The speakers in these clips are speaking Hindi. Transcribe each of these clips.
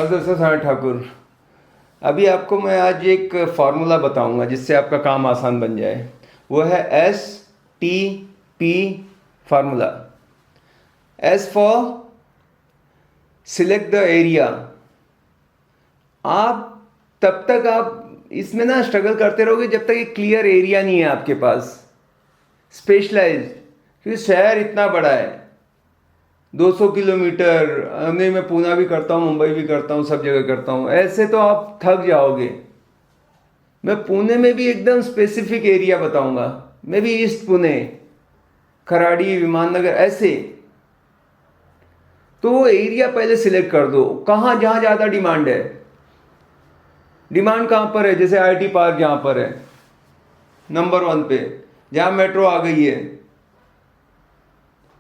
दोस्तों, सागर ठाकुर। अभी आपको मैं आज एक फार्मूला बताऊंगा जिससे आपका काम आसान बन जाए। वो है STP formula. S for select the area. आप तब तक आप इसमें ना स्ट्रगल करते रहोगे जब तक एक क्लियर एरिया नहीं है आपके पास, स्पेशलाइज। क्योंकि शहर इतना बड़ा है, 200 किलोमीटर। नहीं, मैं पूना भी करता हूँ, मुंबई भी करता हूँ, सब जगह करता हूँ। ऐसे तो आप थक जाओगे। मैं पुणे में भी एकदम स्पेसिफिक एरिया बताऊंगा। मैं भी ईस्ट पुणे, खराड़ी, विमाननगर, ऐसे। तो वो एरिया पहले सिलेक्ट कर दो, कहाँ जहाँ ज़्यादा डिमांड है। डिमांड कहाँ पर है? जैसे IT पार्क जहाँ पर है नंबर 1 पे, जहाँ मेट्रो आ गई है,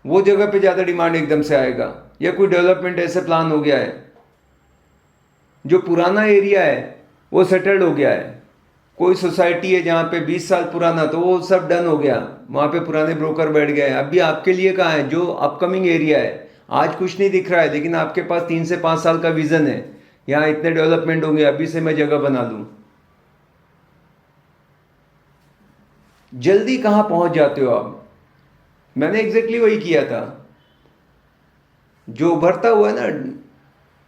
वो जगह पे ज़्यादा डिमांड एकदम से आएगा। या कोई डेवलपमेंट ऐसे प्लान हो गया है, जो पुराना एरिया है वो सेटल्ड हो गया है। कोई सोसाइटी है जहाँ पे 20 साल पुराना, तो वो सब डन हो गया, वहाँ पे पुराने ब्रोकर बैठ गए। अभी आपके लिए कहाँ है? जो अपकमिंग एरिया है, आज कुछ नहीं दिख रहा है, लेकिन आपके पास 3 से 5 साल का विजन है। यहाँ इतने डेवलपमेंट होंगे, अभी से मैं जगह बना लूँ। जल्दी कहाँ पहुँच जाते हो आप? मैंने एग्जैक्टली वही किया था। जो उभरता हुआ है ना,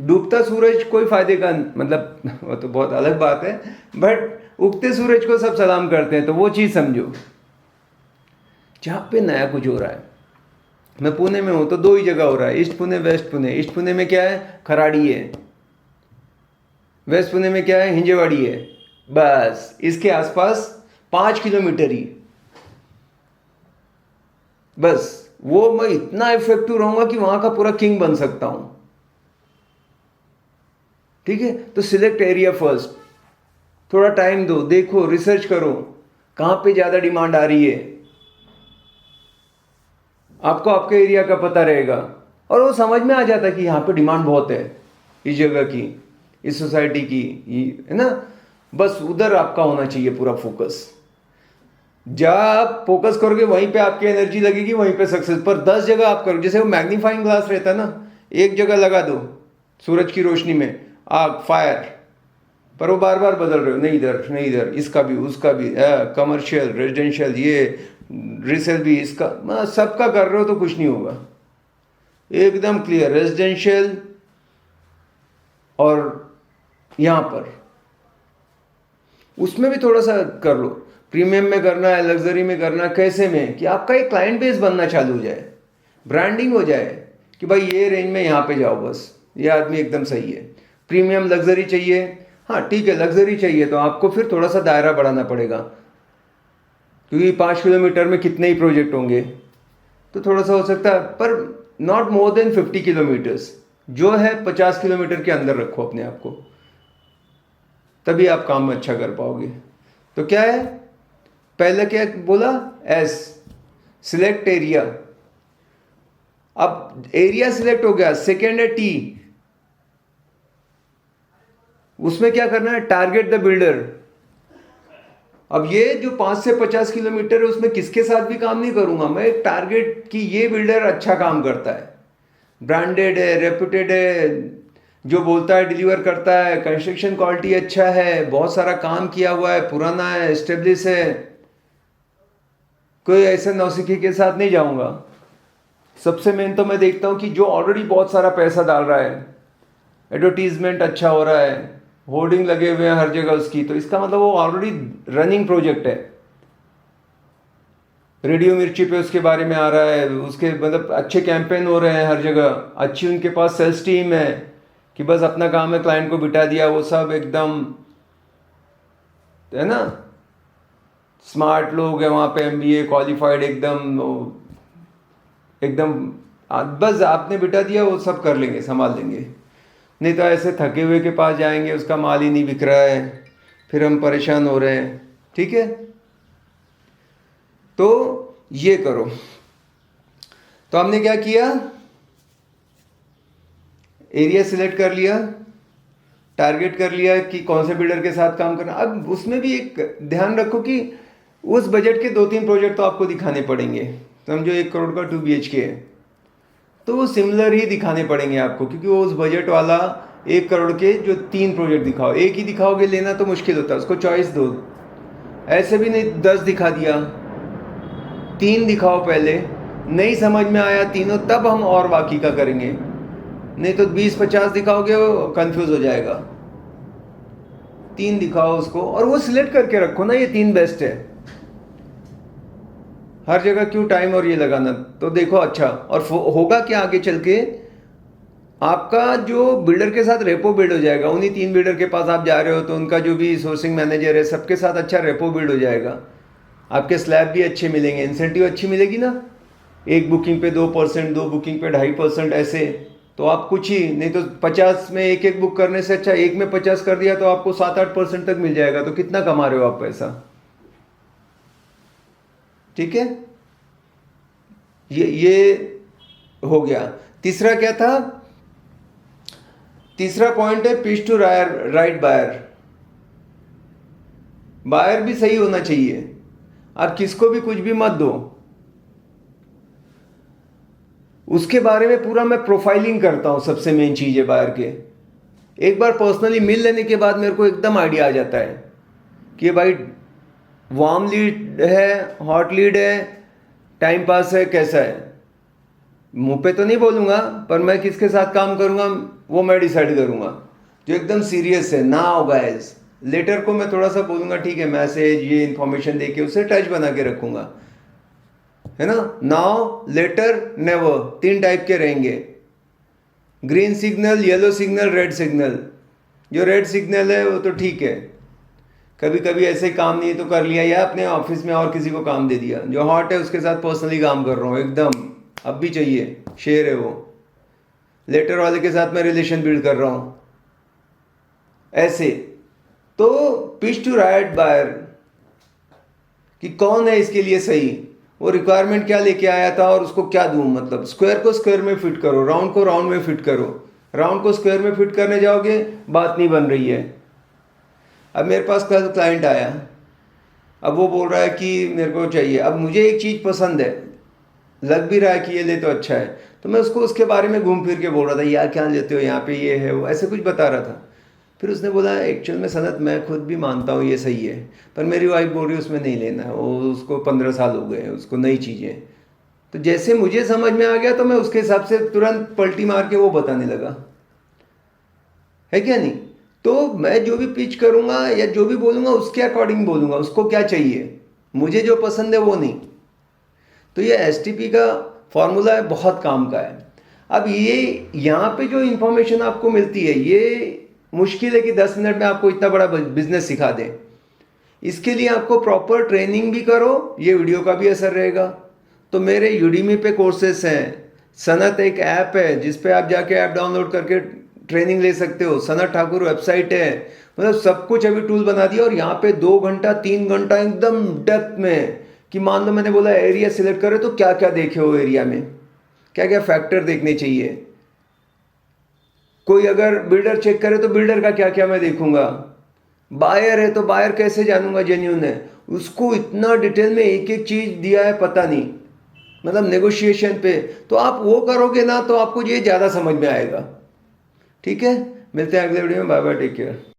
डूबता सूरज कोई फायदे का, मतलब वो तो बहुत अलग बात है, बट उगते सूरज को सब सलाम करते हैं। तो वो चीज़ समझो, जहाँ पे नया कुछ हो रहा है। मैं पुणे में हूँ तो 2 ही जगह हो रहा है, east Pune, west Pune. East Pune में क्या है? खराड़ी है। वेस्ट पुणे में क्या है? हिंजेवाड़ी है। बस इसके आसपास 5 किलोमीटर ही। बस वो मैं इतना इफेक्टिव रहूंगा कि वहां का पूरा किंग बन सकता हूं। ठीक है, तो सिलेक्ट एरिया फर्स्ट। थोड़ा टाइम दो, देखो, रिसर्च करो कहां पे ज्यादा डिमांड आ रही है। आपको आपके एरिया का पता रहेगा और वो समझ में आ जाता है कि यहाँ पे डिमांड बहुत है, इस जगह की, इस सोसाइटी की, है ना। बस उधर आपका होना चाहिए पूरा फोकस। जहाँ आप फोकस करोगे वहीं पे आपकी एनर्जी लगेगी, वहीं पे सक्सेस। पर 10 जगह आप करो, जैसे वो मैग्नीफाइंग ग्लास रहता है ना, एक जगह लगा दो सूरज की रोशनी में, आग, फायर, पर वो बार बार बदल रहे हो, नहीं इधर, नहीं इधर, इसका भी, उसका भी, कमर्शियल, रेजिडेंशियल, ये रिसेल भी, इसका सबका कर रहे हो तो कुछ नहीं होगा। एकदम क्लियर रेजिडेंशियल। और यहाँ पर उसमें भी थोड़ा सा कर लो, प्रीमियम में करना है, लग्जरी में करना है, कैसे में, कि आपका एक क्लाइंट बेस बनना चालू हो जाए, ब्रांडिंग हो जाए कि भाई ये रेंज में यहाँ पे जाओ, बस ये आदमी एकदम सही है। प्रीमियम लग्जरी चाहिए, हाँ ठीक है, लग्जरी चाहिए तो आपको फिर थोड़ा सा दायरा बढ़ाना पड़ेगा, क्योंकि 5 किलोमीटर में कितने ही प्रोजेक्ट होंगे, तो थोड़ा सा हो सकता है, पर नॉट मोर देन 50 किलोमीटर्स। जो है 50 किलोमीटर के अंदर रखो अपने आप को, तभी आप काम अच्छा कर पाओगे। तो क्या है, पहले क्या बोला? S, select area. अब एरिया सिलेक्ट हो गया, सेकेंड है T। उसमें क्या करना है? Target the builder. अब ये जो 5 से 50 किलोमीटर है, उसमें किसके साथ भी काम नहीं करूंगा मैं, एक टारगेट कि ये बिल्डर अच्छा काम करता है, ब्रांडेड है, रेप्यूटेड है, जो बोलता है डिलीवर करता है, कंस्ट्रक्शन क्वालिटी अच्छा है, बहुत सारा काम किया हुआ है, पुराना है, एस्टेब्लिश है। कोई ऐसे नौसिखी के साथ नहीं जाऊंगा। सबसे मेन तो मैं देखता हूं कि जो ऑलरेडी बहुत सारा पैसा डाल रहा है, एडवर्टीजमेंट अच्छा हो रहा है, होर्डिंग लगे हुए हैं हर जगह उसकी, तो इसका मतलब वो ऑलरेडी रनिंग प्रोजेक्ट है। रेडियो मिर्ची पे उसके बारे में आ रहा है, उसके मतलब अच्छे कैंपेन हो रहे हैं हर जगह, अच्छी उनके पास सेल्स टीम है कि बस अपना काम है, क्लाइंट को बिठा दिया, वो सब एकदम, है ना, स्मार्ट लोग हैं वहाँ पे, MBA क्वालिफाइड, एकदम एकदम, बस आपने बिठा दिया, वो सब कर लेंगे, संभाल लेंगे। नहीं तो ऐसे थके हुए के पास जाएंगे, उसका माल ही नहीं बिक रहा है, फिर हम परेशान हो रहे हैं। ठीक है, तो ये करो। तो हमने क्या किया? एरिया सिलेक्ट कर लिया, टारगेट कर लिया कि कौन से बिल्डर के साथ काम करना। अब उसमें भी एक ध्यान रखो कि उस बजट के 2-3 प्रोजेक्ट तो आपको दिखाने पड़ेंगे। समझो 1 करोड़ का 2 BHK है, तो वो सिमिलर ही दिखाने पड़ेंगे आपको, क्योंकि वो उस बजट वाला 1 करोड़ के जो 3 प्रोजेक्ट दिखाओ, एक ही दिखाओगे लेना तो मुश्किल होता है, उसको चॉइस दो। ऐसे भी नहीं 10 दिखा दिया, 3 दिखाओ पहले, नहीं समझ में आया तीनों तब हम और बाकी का करेंगे, नहीं तो 20-50 दिखाओगे वो कंफ्यूज हो जाएगा। 3 दिखाओ उसको और वो सिलेक्ट करके रखो ना, ये 3 बेस्ट है। हर जगह क्यों टाइम और ये लगाना। तो देखो अच्छा, और होगा क्या आगे चल के, आपका जो बिल्डर के साथ रेपो बिल्ड हो जाएगा। उन्हीं 3 बिल्डर के पास आप जा रहे हो तो उनका जो भी सोर्सिंग मैनेजर है सबके साथ अच्छा रेपो बिल्ड हो जाएगा। आपके स्लैब भी अच्छे मिलेंगे, इंसेंटिव अच्छी मिलेगी ना, 1 बुकिंग पे 2%, 2 बुकिंग पे 2.5%, ऐसे तो आप कुछ ही नहीं तो 50 में एक बुक करने से अच्छा 1 में 50 कर दिया तो आपको 7-8% तक मिल जाएगा। तो कितना कमा रहे हो आप पैसा। ठीक है, ये हो गया। तीसरा क्या था, तीसरा पॉइंट है pitch to right buyer. Buyer भी सही होना चाहिए, आप किसको भी कुछ भी मत दो। उसके बारे में पूरा मैं प्रोफाइलिंग करता हूं, सबसे मेन चीज है बायर के। एक बार पर्सनली मिल लेने के बाद मेरे को एकदम आइडिया आ जाता है कि भाई वार्म लीड है, हॉट लीड है, टाइम पास है, कैसा है। मुंह पे तो नहीं बोलूंगा, पर मैं किसके साथ काम करूंगा वो मैं डिसाइड करूंगा। जो एकदम सीरियस है ना होगा गाइस, लेटर को मैं थोड़ा सा बोलूंगा ठीक है, मैसेज ये इन्फॉर्मेशन देके उससे टच बना के रखूंगा, है ना। नाउ लेटर नेवर 3 टाइप के रहेंगे, green signal, yellow signal, red signal. जो रेड सिग्नल है वो तो ठीक है, कभी कभी ऐसे काम नहीं तो कर लिया या अपने ऑफिस में और किसी को काम दे दिया। जो हॉट है उसके साथ पर्सनली काम कर रहा हूँ एकदम, अब भी चाहिए, शेयर है वो। लेटर वाले के साथ मैं रिलेशन बिल्ड कर रहा हूँ ऐसे। तो पिच टू राइट बायर कि कौन है इसके लिए सही, वो रिक्वायरमेंट क्या लेके आया था और उसको क्या दूं। मतलब स्क्वायर को स्क्वायर में फिट करो, राउंड को राउंड में फिट करो। राउंड को स्क्वायर में फिट करने जाओगे बात नहीं बन रही है। अब मेरे पास कल क्लाइंट आया, अब वो बोल रहा है कि मेरे को चाहिए, अब मुझे एक चीज़ पसंद है, लग भी रहा है कि ये ले तो अच्छा है, तो मैं उसको उसके बारे में घूम फिर के बोल रहा था, यार क्या लेते हो यहाँ पे, ये है वो, ऐसे कुछ बता रहा था। फिर उसने बोला एक्चुअल में सनत मैं खुद भी मानता हूँ ये सही है, पर मेरी वाइफ बोल रही है उसमें नहीं लेना है, वो उसको 15 साल हो गए हैं, उसको नई चीज़ें। तो जैसे मुझे समझ में आ गया तो मैं उसके हिसाब से तुरंत पलटी मार के वो बताने लगा, है क्या नहीं। तो मैं जो भी पिच करूँगा या जो भी बोलूँगा उसके अकॉर्डिंग बोलूँगा, उसको क्या चाहिए, मुझे जो पसंद है वो नहीं। तो ये STP का फॉर्मूला है, बहुत काम का है। अब ये यहाँ पे जो इन्फॉर्मेशन आपको मिलती है, ये मुश्किल है कि 10 मिनट में आपको इतना बड़ा बिजनेस सिखा दें। इसके लिए आपको प्रॉपर ट्रेनिंग भी करो, ये वीडियो का भी असर रहेगा। तो मेरे यूडीमी पे कोर्सेस हैं, सनत एक ऐप है जिस पे आप जाके ऐप डाउनलोड करके ट्रेनिंग ले सकते हो, सनत ठाकुर वेबसाइट है, मतलब सब कुछ अभी टूल बना दिया। और यहाँ पे 2 घंटा 3 घंटा एकदम डेप्थ में, कि मान लो मैंने बोला एरिया सिलेक्ट करे तो क्या क्या देखे हो एरिया में, क्या क्या फैक्टर देखने चाहिए। कोई अगर बिल्डर चेक करे तो बिल्डर का क्या क्या मैं देखूंगा, बायर है तो बायर कैसे जानूंगा जेन्यून है, उसको इतना डिटेल में एक एक चीज दिया है पता नहीं, मतलब नेगोशिएशन पे। तो आप वो करोगे ना तो आपको ये ज़्यादा समझ में आएगा। ठीक है, मिलते हैं अगले वीडियो में, बाय बाय, टेक केयर।